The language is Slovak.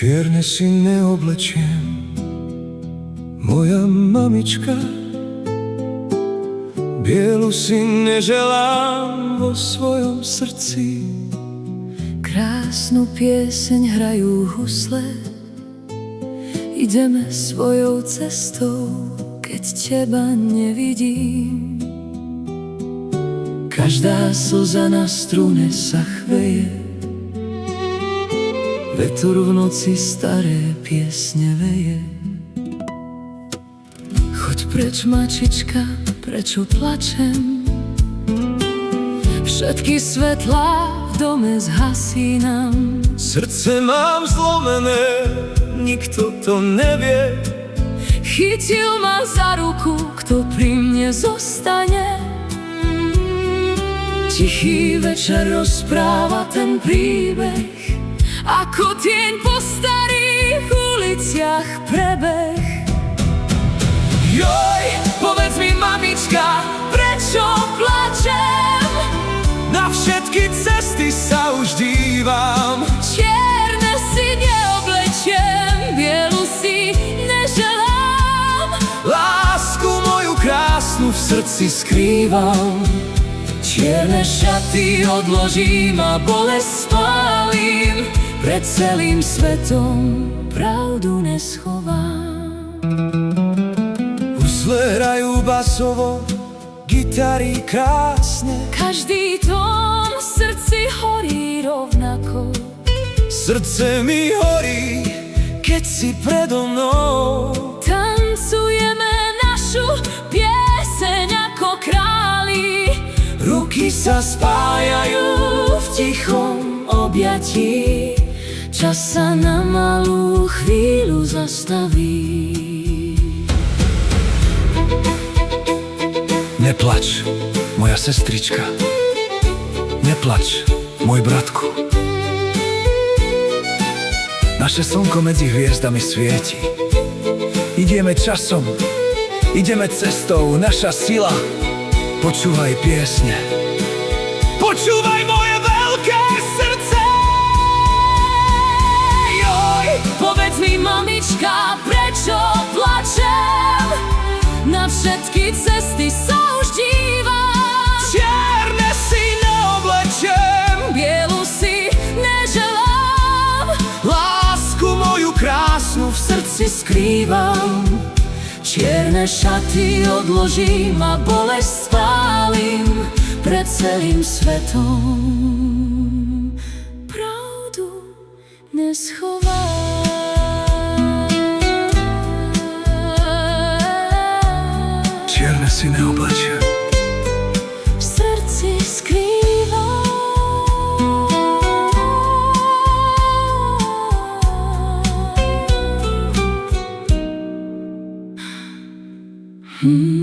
Čierne si neoblečiem, moja mamička, bielu si neželám vo svojom srdci. Krásnu pieseň hrajú husle, ideme svojou cestou, keď teba nevidím. Každá slza na strune sa chveje, vetor v noci staré piesne veje. Choď preč, mačička, prečo plačem? Všetky svetlá v dome zhasínam. Srdce mám zlomené, nikto to nevie. Chytil ma za ruku, kto pri mne zostane. Tichý večer rozpráva ten príbeh, ako tieň po starých uliciach prebeh. Joj, povedz mi, mamička, prečo plačem? Na všetky cesty sa už dívam. Čierne si neoblečiem, bielu si neželám. Lásku moju krásnu v srdci skrývam. Čierne šaty odložím a bolesť spálim. Pred celým svetom pravdu neschovám. Husle hrajú basovo, gitary krásne. Každý tón v srdci horí rovnako. Srdce mi horí, keď si predo mnou. Tancujeme našu pieseň ako králi. Ruky sa spájajú v tichom objatí. Čas sa na malú chvíľu zastaví. Neplač, moja sestrička. Neplač, môj bratku. Naše slnko medzi hviezdami svieti. Ideme časom, ideme cestou, naša sila. Počúvaj piesne. Počúvaj moje veľké srdce. Joj, povedz mi, mamička, prečo plačem? Na všetky cesty sa už dívam. Čierne si neoblečem, Bielu si neželám. lásku moju krásnu v srdci skrývam. Čierne šaty odložím a bolesť spálim. Pred celým svetom pravdu neschovám. Čierne si neoblečem, V srdci skrývam. Hmm.